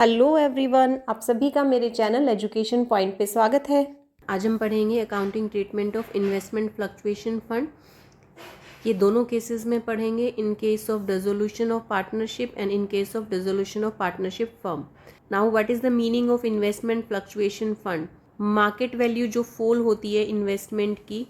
Hello everyone, आप सभी का मेरे चैनल एजुकेशन पॉइंट पे स्वागत है। आज हम पढ़ेंगे accounting treatment of investment fluctuation fund. ये दोनों केसेस में पढ़ेंगे, in case of dissolution of partnership and in case of dissolution of partnership firm. Now what is the meaning of investment fluctuation fund? Market value जो fall होती है investment की,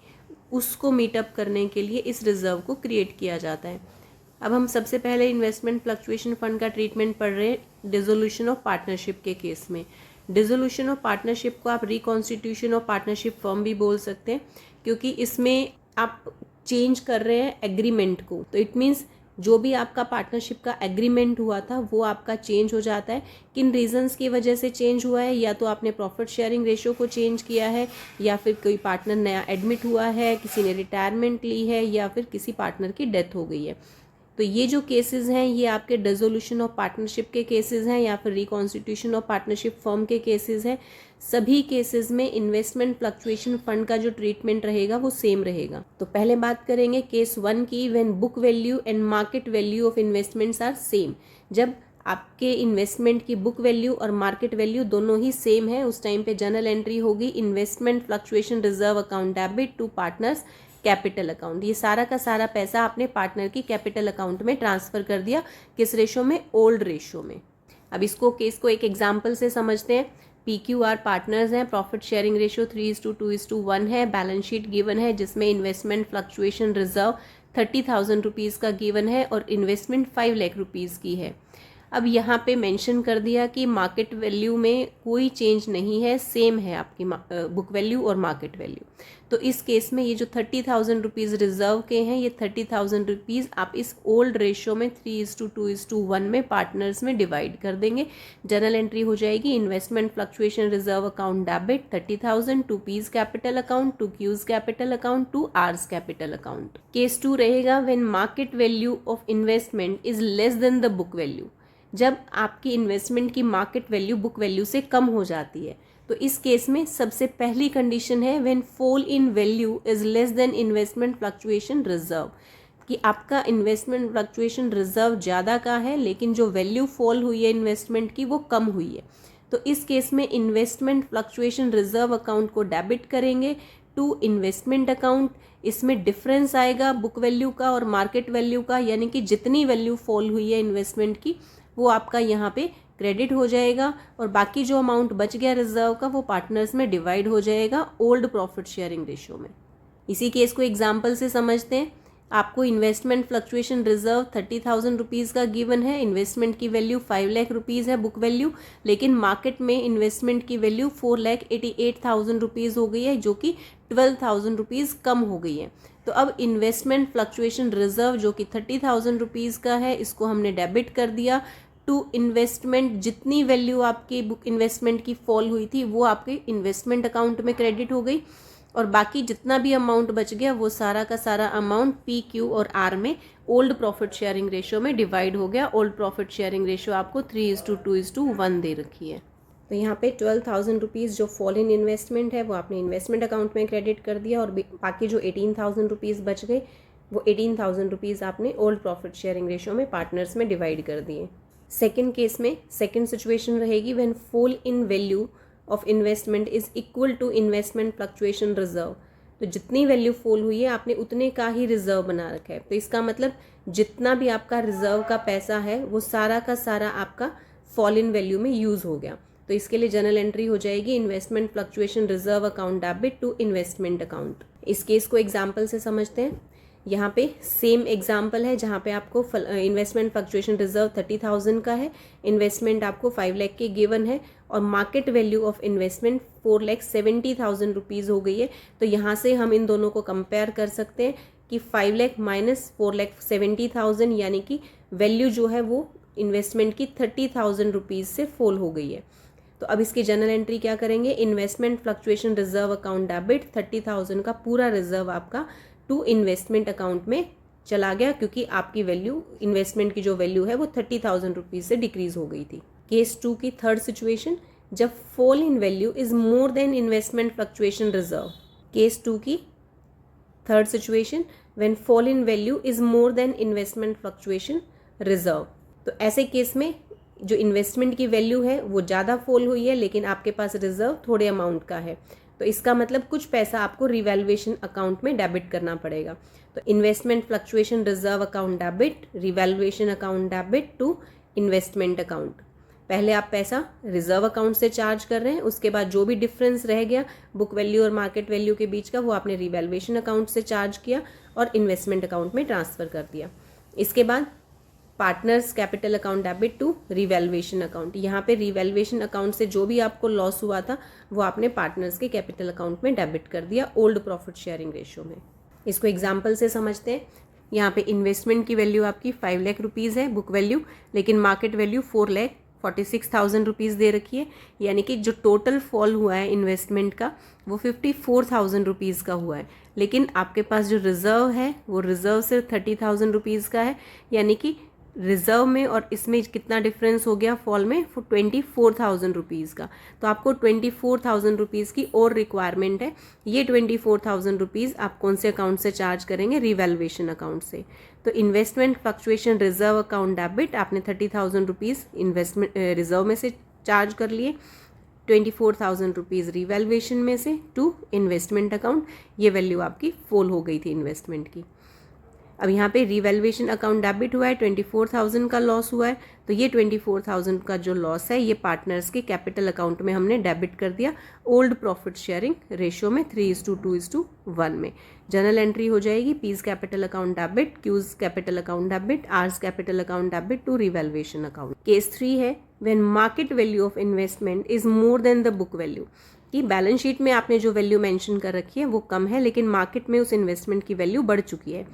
उसको meetup करने के लिए इस रिजर्व को क्रिएट किया जाता है। अब हम सबसे पहले इन्वेस्टमेंट फ्लक्चुएशन फंड का ट्रीटमेंट पढ़ रहे हैं डिसोल्यूशन ऑफ पार्टनरशिप के केस में। डिसोल्यूशन ऑफ पार्टनरशिप को आप रिकॉन्स्टिट्यूशन ऑफ पार्टनरशिप फर्म भी बोल सकते हैं, क्योंकि इसमें आप चेंज कर रहे हैं एग्रीमेंट को। तो इट मीन्स जो भी आपका पार्टनरशिप का एग्रीमेंट हुआ था वो आपका चेंज हो जाता है। किन रीजंस की वजह से चेंज हुआ है? या तो आपने प्रॉफिट शेयरिंग रेशियो को चेंज किया है, या फिर कोई पार्टनर नया एडमिट हुआ है, किसी ने रिटायरमेंट ली है, या फिर किसी पार्टनर की डेथ हो गई है। तो ये जो केसेस हैं ये आपके डिसोल्यूशन ऑफ पार्टनरशिप के केसेस हैं या फिर रिकॉन्स्टिट्यूशन ऑफ पार्टनरशिप फर्म के केसेस हैं। सभी केसेस में इन्वेस्टमेंट फ्लक्चुएशन फंड का जो ट्रीटमेंट रहेगा वो सेम रहेगा। तो पहले बात करेंगे केस 1 की, when book value and market value of investments are same. जब आपके इन्वेस्टमेंट की बुक वैल्यू और मार्केट वैल्यू दोनों ही सेम है, उस टाइम पे जर्नल एंट्री होगी investment fluctuation reserve account debit to partners capital account. ये सारा का सारा पैसा आपने पार्टनर की कैपिटल अकाउंट में ट्रांसफर कर दिया। किस रेशो में? ओल्ड रेशो में। अब इसको केस को एक एग्जांपल से समझते हैं। PQR पार्टनर्स हैं, प्रॉफिट शेयरिंग रेशियो 3:2:1 है, बैलेंस शीट गिवन है जिसमें इन्वेस्टमेंट फ्लक्चुएशन रिजर्व 30,000 रुपीज़ का गिवन है और इन्वेस्टमेंट 5 लाख रुपीज़ की है। अब यहाँ पे मेंशन कर दिया कि मार्केट वैल्यू में कोई चेंज नहीं है, सेम है आपकी बुक वैल्यू और मार्केट वैल्यू। तो इस केस में ये जो 30,000 रुपीज़ रिजर्व के हैं, ये 30,000 रुपीज़ आप इस ओल्ड रेशियो में 3:2:1 में पार्टनर्स में डिवाइड कर देंगे। जर्नल एंट्री हो जाएगी investment fluctuation reserve account debit 30,000 to P's capital account, to Q's capital account, to R's capital account. Case 2 रहेगा when market value of investment is less than the book value. जब आपकी investment की market value book value से कम हो जाती है, तो इस केस में सबसे पहली कंडीशन है when fall in value is less then investment fluctuation reserve, कि आपका इन्वेस्टमेंट फ्लक्चुएशन रिजर्व ज़्यादा का है लेकिन जो वैल्यू फॉल हुई है इन्वेस्टमेंट की वो कम हुई है। तो इस केस में इन्वेस्टमेंट फ्लक्चुएशन रिजर्व अकाउंट को डेबिट करेंगे टू इन्वेस्टमेंट अकाउंट। इसमें डिफरेंस आएगा बुक वैल्यू का और मार्केट वैल्यू का, यानी कि जितनी वैल्यू फॉल हुई है इन्वेस्टमेंट की वो आपका यहाँ पे क्रेडिट हो जाएगा और बाकी जो अमाउंट बच गया रिजर्व का वो पार्टनर्स में डिवाइड हो जाएगा ओल्ड प्रॉफिट शेयरिंग रेशियो में। इसी केस को एग्जांपल से समझते हैं। आपको इन्वेस्टमेंट फ्लक्चुएशन रिजर्व 30,000 रुपीज़ का गिवन है, इन्वेस्टमेंट की वैल्यू 5 लाख रुपीज़ है बुक वैल्यू, लेकिन मार्केट में इन्वेस्टमेंट की वैल्यू 4,88,000 रुपीज़ हो गई है, जो कि 12,000 रुपीज़ कम हो गई है। तो अब इन्वेस्टमेंट फ्लक्चुएशन रिजर्व जो कि 30,000 रुपीज़ का है, इसको हमने डेबिट कर दिया टू इन्वेस्टमेंट। जितनी वैल्यू आपकी बुक इन्वेस्टमेंट की फॉल हुई थी वो आपके इन्वेस्टमेंट अकाउंट में क्रेडिट हो गई और बाकी जितना भी अमाउंट बच गया वो सारा का सारा अमाउंट PQ और R में ओल्ड प्रॉफिट शेयरिंग रेशियो में डिवाइड हो गया। ओल्ड प्रॉफिट शेयरिंग रेशियो आपको 3:2:1 दे रखी है। तो यहाँ पे 12,000 रुपीज़ जो फॉल इन इन्वेस्टमेंट है वो आपने इन्वेस्टमेंट अकाउंट में क्रेडिट कर दिया और बाकी जो 18,000 रुपीज़ बच गए वो 18,000 रुपीज़ आपने ओल्ड प्रॉफिट शेयरिंग रेशियो में पार्टनर्स में डिवाइड कर दिए। सेकेंड केस में सेकेंड सिचुएशन रहेगी when fall in value of investment is equal to investment fluctuation reserve. तो जितनी वैल्यू फॉल हुई है आपने उतने का ही रिजर्व बना रखा है। तो इसका मतलब जितना भी आपका रिजर्व का पैसा है वो सारा का सारा आपका फॉल इन वैल्यू में यूज़ हो गया। तो इसके लिए जर्नल एंट्री हो जाएगी investment fluctuation reserve account debit to investment account. इस केस को एग्जाम्पल से समझते हैं। यहाँ पे सेम एग्जाम्पल है जहाँ पे आपको इन्वेस्टमेंट फ्लक्चुएशन रिजर्व 30,000 का है, इन्वेस्टमेंट आपको 5 लाख की गिवन है और market value of investment 4,70,000 rupees हो गई है। तो यहाँ से हम इन दोनों को कंपेयर कर सकते हैं कि 5 लाख माइनस 4,70,000 यानी कि वैल्यू जो है वो इन्वेस्टमेंट की 30,000 रुपीज़ से फॉल हो गई है। तो अब इसकी जर्नल एंट्री क्या करेंगे? Investment fluctuation reserve account debit 30,000 का पूरा रिजर्व आपका टू इन्वेस्टमेंट अकाउंट में चला गया, क्योंकि आपकी वैल्यू इन्वेस्टमेंट की जो वैल्यू है वो 30,000 रुपीज़ से डिक्रीज हो गई थी। केस 2 की थर्ड सिचुएशन, जब fall in value is more then investment fluctuation reserve. Case 2 की third situation, when fall in value is more then investment fluctuation reserve. तो ऐसे केस में जो इन्वेस्टमेंट की वैल्यू है वो ज़्यादा फॉल हुई है, लेकिन आपके पास रिजर्व थोड़े अमाउंट का है, तो इसका मतलब कुछ पैसा आपको रिवैल्यूएशन अकाउंट में डेबिट करना पड़ेगा। तो investment fluctuation reserve account debit, revaluation account debit to investment account. पहले आप पैसा रिजर्व अकाउंट से चार्ज कर रहे हैं, उसके बाद जो भी डिफरेंस रह गया बुक वैल्यू और मार्केट वैल्यू के बीच का, वो आपने रिवैल्यूएशन अकाउंट से चार्ज किया और इन्वेस्टमेंट अकाउंट में ट्रांसफ़र कर दिया। इसके बाद partners capital account debit to revaluation account. यहाँ पे रिवैल्यूएशन अकाउंट से जो भी आपको लॉस हुआ था वो आपने पार्टनर्स के कैपिटल अकाउंट में डेबिट कर दिया ओल्ड प्रॉफिट शेयरिंग रेशियो में। इसको एग्जाम्पल से समझते हैं। यहाँ पे इन्वेस्टमेंट की वैल्यू आपकी 5 लाख रुपीज़ है बुक वैल्यू, लेकिन मार्केट वैल्यू 4,46,000 रुपीज़ दे रखी है, यानी कि जो टोटल फॉल हुआ है इन्वेस्टमेंट का वो 54,000 रुपीज़ का हुआ है। लेकिन आपके पास जो रिज़र्व है वो रिज़र्व सिर्फ 30,000 रुपीज़ का है, यानी कि रिज़र्व में और इसमें कितना डिफरेंस हो गया फॉल में, 24,000 रुपीज़ का। तो आपको 24,000 रुपीज़ की और रिक्वायरमेंट है। ये 24,000 रुपीज़ आप कौन से अकाउंट से चार्ज करेंगे? रिवैल्यूएशन अकाउंट से। तो investment fluctuation reserve account debit आपने 30,000 रुपीज़ इन्वेस्टमेंट रिजर्व में से चार्ज कर लिए, 24,000 रुपीज़ रिवैल्यूएशन में से टू इन्वेस्टमेंट अकाउंट। ये वैल्यू आपकी फॉल हो गई थी इन्वेस्टमेंट की। अब यहाँ पे रिवैल्यूएशन अकाउंट डेबिट हुआ है, 24,000 का लॉस हुआ है, तो ये 24,000 का जो लॉस है ये पार्टनर्स के कैपिटल अकाउंट में हमने डेबिट कर दिया ओल्ड प्रॉफिट शेयरिंग रेशियो में 3:2:1 में। जर्नल एंट्री हो जाएगी P's capital account debit, Q's capital account debit, R's capital account debit to revaluation account. Case 3 है when market value of investment is more than the book value, कि balance sheet में आपने जो value mention कर रखी है वो कम है, लेकिन मार्केट में उस इन्वेस्टमेंट की वैल्यू बढ़ चुकी है।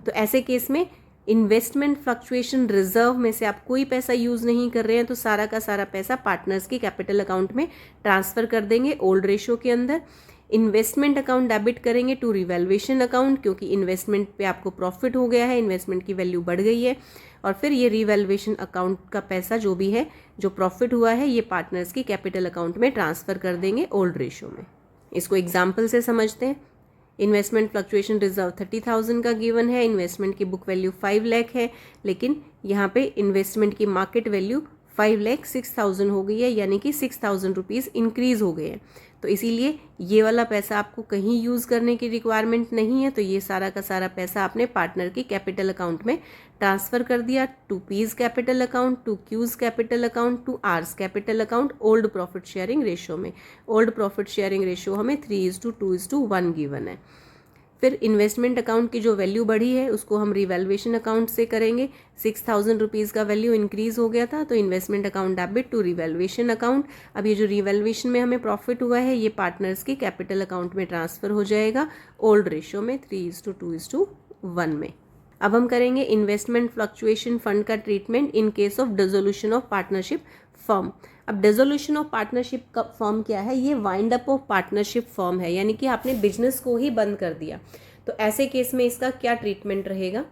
तो ऐसे केस में इन्वेस्टमेंट फ्लक्चुएशन रिजर्व में से आप कोई पैसा यूज़ नहीं कर रहे हैं, तो सारा का सारा पैसा पार्टनर्स के कैपिटल अकाउंट में ट्रांसफ़र कर देंगे ओल्ड रेशियो के अंदर। इन्वेस्टमेंट अकाउंट डेबिट करेंगे टू रिवैल्यूएशन अकाउंट, क्योंकि इन्वेस्टमेंट पे आपको प्रॉफिट हो गया है, इन्वेस्टमेंट की वैल्यू बढ़ गई है। और फिर ये रिवैल्यूएशन अकाउंट का पैसा जो भी है, जो प्रॉफिट हुआ है, ये पार्टनर्स की कैपिटल अकाउंट में ट्रांसफ़र कर देंगे ओल्ड रेशियो में। इसको एग्जाम्पल से समझते हैं। इन्वेस्टमेंट फ्लक्चुएशन रिजर्व 30,000 का गिवन है, इन्वेस्टमेंट की बुक वैल्यू 5 लाख है, लेकिन यहाँ पे इन्वेस्टमेंट की मार्केट वैल्यू 5,06,000 हो गई है, यानी कि 6,000 रुपीज़ इंक्रीज़ हो गए हैं। तो इसीलिए ये वाला पैसा आपको कहीं यूज़ करने की रिक्वायरमेंट नहीं है, तो ये सारा का सारा पैसा आपने पार्टनर की कैपिटल अकाउंट में ट्रांसफ़र कर दिया to P's capital account, to Q's capital account, to R's capital account old profit sharing ratio में। ओल्ड प्रॉफिट शेयरिंग रेशियो हमें 3:2:1 गिवन है। फिर इन्वेस्टमेंट अकाउंट की जो वैल्यू बढ़ी है उसको हम रिवैल्यूएशन अकाउंट से करेंगे। 6,000 रुपीज़ का वैल्यू इंक्रीज़ हो गया था, तो investment account debit to revaluation account. अब ये जो रिवैल्यूएशन में हमें प्रॉफिट हुआ है ये पार्टनर्स की कैपिटल अकाउंट में ट्रांसफ़र हो जाएगा ओल्ड रेशियो में 3:2:1 में। अब हम करेंगे इन्वेस्टमेंट फ्लक्चुएशन फंड का treatment in case of dissolution of partnership firm. अब डिसोल्यूशन ऑफ पार्टनरशिप का फर्म क्या है? ये wind up of partnership firm है, यानी कि आपने बिजनेस को ही बंद कर दिया। तो ऐसे केस में इसका क्या ट्रीटमेंट रहेगा?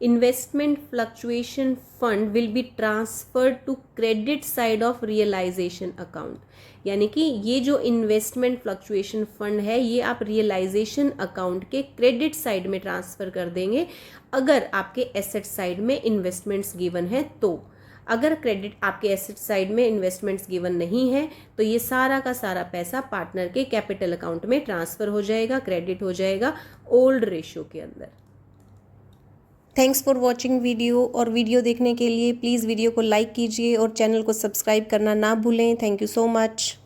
Investment fluctuation fund will be transferred to credit side of realisation account, यानी कि ये जो इन्वेस्टमेंट फ्लक्चुएशन फंड है ये आप रियलाइजेशन अकाउंट के क्रेडिट साइड में ट्रांसफ़र कर देंगे अगर आपके एसेट साइड में इन्वेस्टमेंट्स गिवन है तो। अगर क्रेडिट आपके एसेट साइड में इन्वेस्टमेंट्स गिवन नहीं है तो ये सारा का सारा पैसा पार्टनर के कैपिटल अकाउंट में ट्रांसफ़र हो जाएगा, क्रेडिट हो जाएगा ओल्ड रेशियो के अंदर। थैंक्स फॉर वॉचिंग वीडियो, और वीडियो देखने के लिए प्लीज़ वीडियो को लाइक कीजिए और चैनल को सब्सक्राइब करना ना भूलें। Thank you so much.